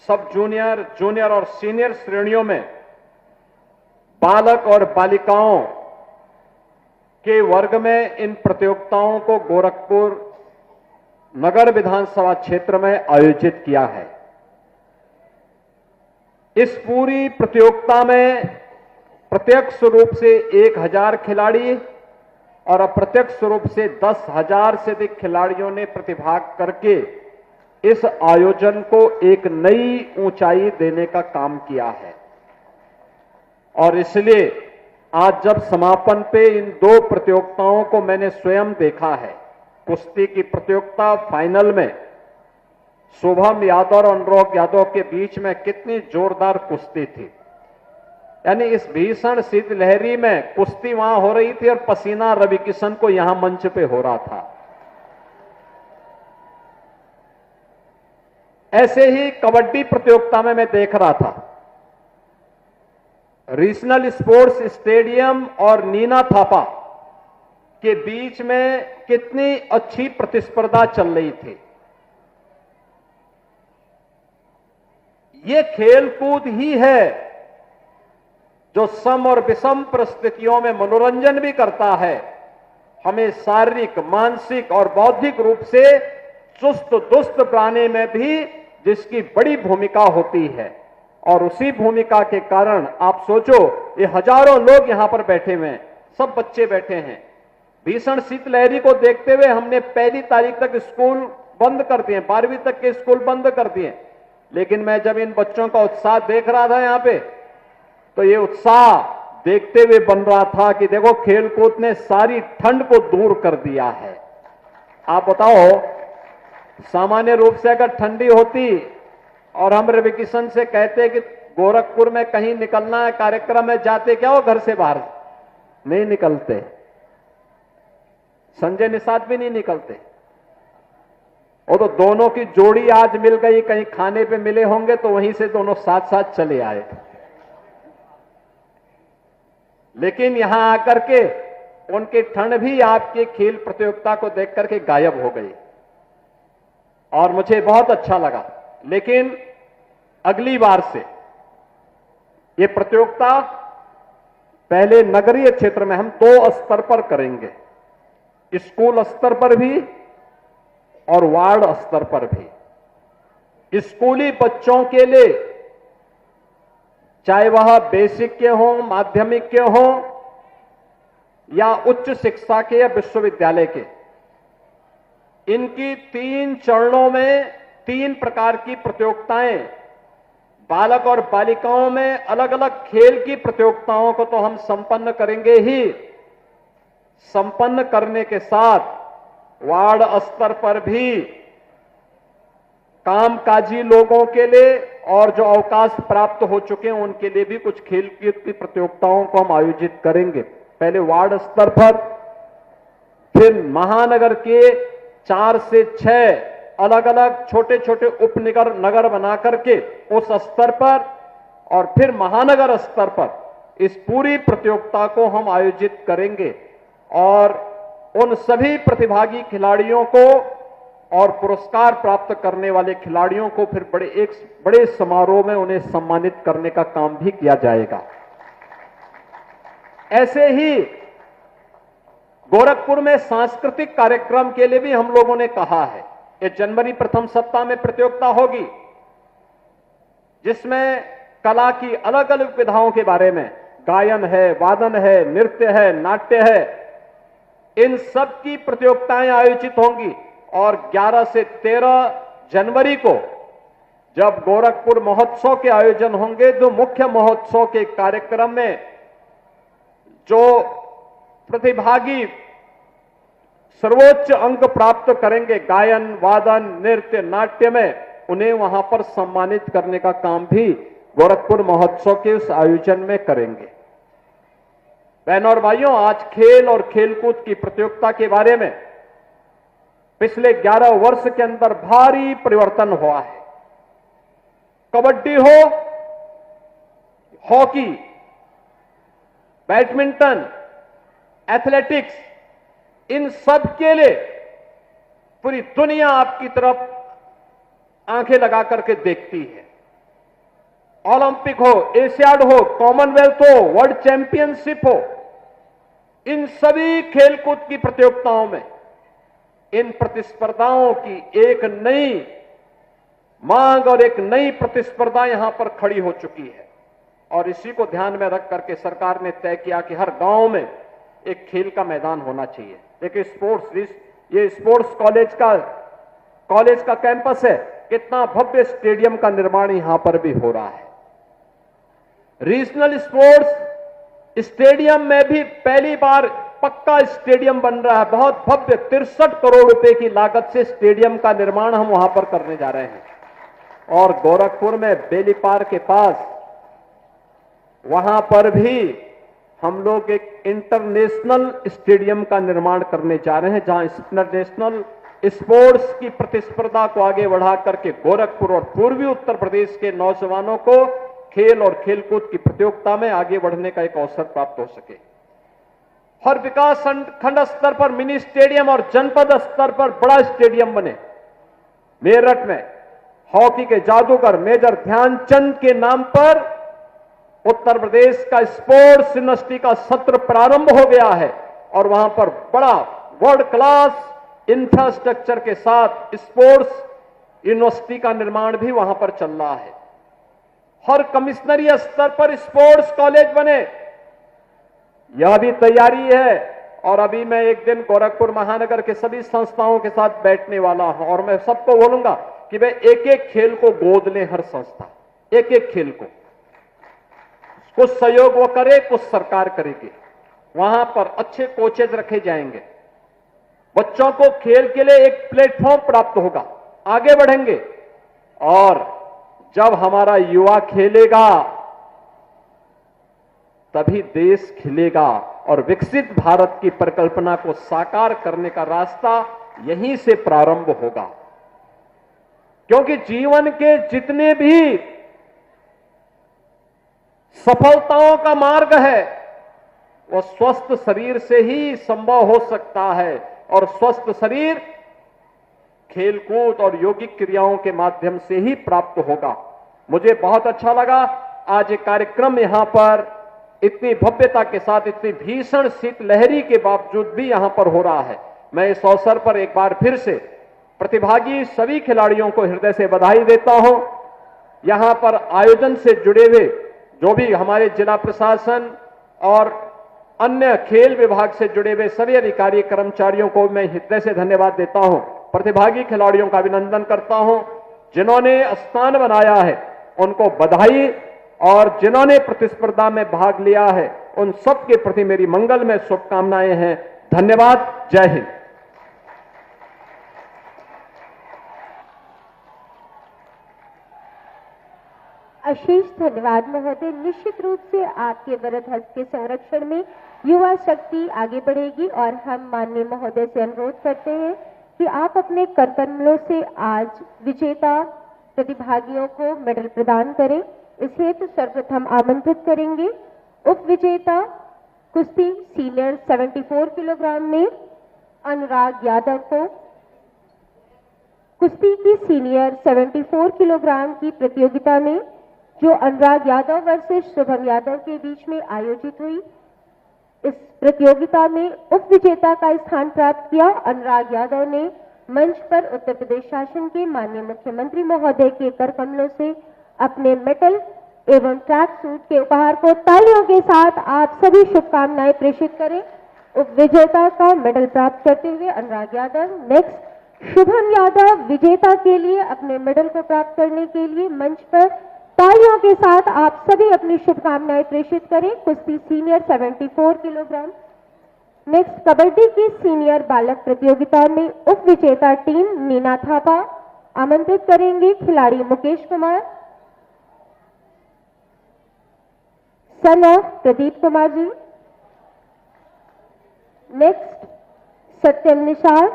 सब junior, junior और senior श्रेणियों में बालक और बालिकाओं के वर्ग में इन प्रतियोगिताओं को गोरखपुर नगर विधानसभा क्षेत्र में आयोजित किया है। इस पूरी प्रतियोगिता में प्रत्यक्ष रूप से 1000 खिलाड़ी और अप्रत्यक्ष रूप से 10,000 से अधिक खिलाड़ियों ने प्रतिभाग करके इस आयोजन को एक नई ऊंचाई देने का काम किया है। और इसलिए आज जब समापन पे इन 2 प्रतियोगिताओं को मैंने स्वयं देखा है, कुश्ती की प्रतियोगिता फाइनल में शुभम यादव और अनुराग यादव के बीच में कितनी जोरदार कुश्ती थी। यानी इस भीषण शीतलहरी में कुश्ती वहां हो रही थी और पसीना रवि किशन को यहां मंच पे हो रहा था। ऐसे ही कबड्डी प्रतियोगिता में मैं देख रहा था, रीजनल स्पोर्ट्स स्टेडियम और नीना थापा के बीच में कितनी अच्छी प्रतिस्पर्धा चल रही थी। ये खेल कूद ही है जो सम और विषम परिस्थितियों में मनोरंजन भी करता है, हमें शारीरिक, मानसिक और बौद्धिक रूप से चुस्त दुरुस्त बनाने में भी जिसकी बड़ी भूमिका होती है। और उसी भूमिका के कारण आप सोचो, ये हजारों लोग यहां पर बैठे हुए हैं, सब बच्चे बैठे हैं। भीषण शीतलहरी को देखते हुए हमने 1 तारीख तक स्कूल बंद कर दिए, 12वीं तक के स्कूल बंद कर दिए। लेकिन मैं जब इन बच्चों का उत्साह देख रहा था यहां पे, तो ये उत्साह देखते हुए बन रहा था कि देखो खेलकूद ने सारी ठंड को दूर कर दिया है। आप बताओ, सामान्य रूप से अगर ठंडी होती और हम रवि किशन से कहते कि गोरखपुर में कहीं निकलना है कार्यक्रम में, जाते क्या हो घर से बाहर? नहीं निकलते। संजय निषाद भी नहीं निकलते। वो तो दोनों की जोड़ी आज मिल गई, कहीं खाने पे मिले होंगे तो वहीं से दोनों साथ साथ चले आए। लेकिन यहां आकर के उनकी ठंड भी आपके खेल प्रतियोगिता को देख करके गायब हो गई और मुझे बहुत अच्छा लगा। लेकिन अगली बार से ये प्रतियोगिता पहले नगरीय क्षेत्र में हम 2 स्तर पर करेंगे, स्कूल स्तर पर भी और वार्ड स्तर पर भी। स्कूली बच्चों के लिए, चाहे वह बेसिक के हों, माध्यमिक के हों या उच्च शिक्षा के या विश्वविद्यालय के, इनकी 3 चरणों में 3 प्रकार की प्रतियोगिताएं, बालक और बालिकाओं में अलग अलग खेल की प्रतियोगिताओं को तो हम संपन्न करेंगे ही, संपन्न करने के साथ वार्ड स्तर पर भी कामकाजी लोगों के लिए और जो अवकाश प्राप्त हो चुके हैं उनके लिए भी कुछ खेल की प्रतियोगिताओं को हम आयोजित करेंगे। पहले वार्ड स्तर पर, फिर महानगर के 4 से 6 अलग अलग छोटे छोटे उपनगर बना करके उस स्तर पर, और फिर महानगर स्तर पर इस पूरी प्रतियोगिता को हम आयोजित करेंगे। और उन सभी प्रतिभागी खिलाड़ियों को और पुरस्कार प्राप्त करने वाले खिलाड़ियों को फिर बड़े समारोह में उन्हें सम्मानित करने का काम भी किया जाएगा। ऐसे ही गोरखपुर में सांस्कृतिक कार्यक्रम के लिए भी हम लोगों ने कहा है, ये जनवरी प्रथम सप्ताह में प्रतियोगिता होगी जिसमें कला की अलग अलग विधाओं के बारे में, गायन है, वादन है, नृत्य है, नाट्य है, इन सब की प्रतियोगिताएं आयोजित होंगी। और 11 से 13 जनवरी को जब गोरखपुर महोत्सव के आयोजन होंगे, तो मुख्य महोत्सव के कार्यक्रम में जो प्रतिभागी सर्वोच्च अंक प्राप्त करेंगे गायन, वादन, नृत्य, नाट्य में, उन्हें वहां पर सम्मानित करने का काम भी गोरखपुर महोत्सव के उस आयोजन में करेंगे। बहनों और भाइयों, आज खेल और खेलकूद की प्रतियोगिता के बारे में पिछले 11 वर्ष के अंदर भारी परिवर्तन हुआ है। कबड्डी हो, हॉकी, बैडमिंटन, एथलेटिक्स, इन सब के लिए पूरी दुनिया आपकी तरफ आंखें लगा करके देखती है। ओलंपिक हो, एशियाड हो, कॉमनवेल्थ हो, वर्ल्ड चैंपियनशिप हो, इन सभी खेलकूद की प्रतियोगिताओं में इन प्रतिस्पर्धाओं की एक नई मांग और एक नई प्रतिस्पर्धा यहां पर खड़ी हो चुकी है। और इसी को ध्यान में रख करके सरकार ने तय किया कि हर गांव में एक खेल का मैदान होना चाहिए। देखिए ये स्पोर्ट्स कॉलेज का कैंपस है, कितना भव्य स्टेडियम का निर्माण यहां पर भी हो रहा है। रीजनल स्पोर्ट्स स्टेडियम में भी पहली बार पक्का स्टेडियम बन रहा है। बहुत भव्य 63 करोड़ रुपए की लागत से स्टेडियम का निर्माण हम वहां पर करने जा रहे हैं। और गोरखपुर में बेली पार्क के पास वहां पर भी हम लोग एक इंटरनेशनल स्टेडियम का निर्माण करने जा रहे हैं, जहां इंटरनेशनल स्पोर्ट्स की प्रतिस्पर्धा को आगे बढ़ा करके गोरखपुर और पूर्वी उत्तर प्रदेश के नौजवानों को खेल और खेलकूद की प्रतियोगिता में आगे बढ़ने का एक अवसर प्राप्त हो सके। हर विकास खंड स्तर पर मिनी स्टेडियम और जनपद स्तर पर बड़ा स्टेडियम बने। मेरठ में हॉकी के जादूगर मेजर ध्यानचंद के नाम पर उत्तर प्रदेश का स्पोर्ट्स यूनिवर्सिटी का सत्र प्रारंभ हो गया है और वहां पर बड़ा वर्ल्ड क्लास इंफ्रास्ट्रक्चर के साथ स्पोर्ट्स यूनिवर्सिटी का निर्माण भी वहां पर चल रहा है। हर कमिश्नरी स्तर पर स्पोर्ट्स कॉलेज बने, यह भी तैयारी है। और अभी मैं एक दिन गोरखपुर महानगर के सभी संस्थाओं के साथ बैठने वाला हूं और मैं सबको बोलूंगा कि वे एक एक खेल को गोद लें, हर संस्था एक एक खेल को। कुछ सहयोग वो करे, कुछ सरकार करेगी। वहां पर अच्छे कोचेज रखे जाएंगे, बच्चों को खेल के लिए एक प्लेटफॉर्म प्राप्त होगा, आगे बढ़ेंगे। और जब हमारा युवा खेलेगा तभी देश खिलेगा और विकसित भारत की परिकल्पना को साकार करने का रास्ता यहीं से प्रारंभ होगा। क्योंकि जीवन के जितने भी सफलताओं का मार्ग है वह स्वस्थ शरीर से ही संभव हो सकता है और स्वस्थ शरीर खेलकूद और यौगिक क्रियाओं के माध्यम से ही प्राप्त होगा। मुझे बहुत अच्छा लगा आज ये कार्यक्रम यहां पर इतनी भव्यता के साथ, इतनी भीषण शीतलहरी के बावजूद भी यहां पर हो रहा है। मैं इस अवसर पर एक बार फिर से प्रतिभागी सभी खिलाड़ियों को हृदय से बधाई देता हूं। यहां पर आयोजन से जुड़े हुए जो भी हमारे जिला प्रशासन और अन्य खेल विभाग से जुड़े हुए सभी अधिकारी कर्मचारियों को मैं हृदय से धन्यवाद देता हूं। प्रतिभागी खिलाड़ियों का अभिनंदन करता हूं। जिन्होंने स्थान बनाया है उनको बधाई और जिन्होंने प्रतिस्पर्धा में भाग लिया है उन सबके प्रति मेरी मंगलमय शुभकामनाएं हैं। धन्यवाद। जय हिंद। अशेष धन्यवाद महोदय। निश्चित रूप से आपके वरद हस्त के संरक्षण में युवा शक्ति आगे बढ़ेगी और हम माननीय महोदय से अनुरोध करते हैं कि आप अपने कर कमलों से आज विजेता प्रतिभागियों को मेडल प्रदान करें। इस हेतु सर्वप्रथम आमंत्रित करेंगे उप विजेता कुश्ती सीनियर 74 किलोग्राम में अनुराग यादव को। कुश्ती की सीनियर 74 किलोग्राम की प्रतियोगिता में जो अनुराग यादव वर्सेस शुभम यादव के बीच में आयोजित हुई, इस प्रतियोगिता में उप विजेता का स्थान प्राप्त किया। अनुराग यादव ने मंच पर उत्तर प्रदेश शासन के माननीय मुख्यमंत्री महोदय के कर कमलों से अपने मेडल एवं ट्रैक सूट के उपहार को तालियों के साथ आप सभी शुभकामनाएं प्रेषित करें। उप विजेता का मेडल प्राप्त करते हुए अनुराग यादव। नेक्स्ट शुभम यादव विजेता के लिए अपने मेडल को प्राप्त करने के लिए मंच पर तालियों के साथ आप सभी अपनी शुभकामनाएं प्रेषित करें। कुश्ती सीनियर 74 किलोग्राम। नेक्स्ट कबड्डी की सीनियर बालक प्रतियोगिता में उप विजेता टीम नीना थापा आमंत्रित करेंगे खिलाड़ी Mukesh Kumar, son of Pradeep Kumar ji. Next Satyam Nishad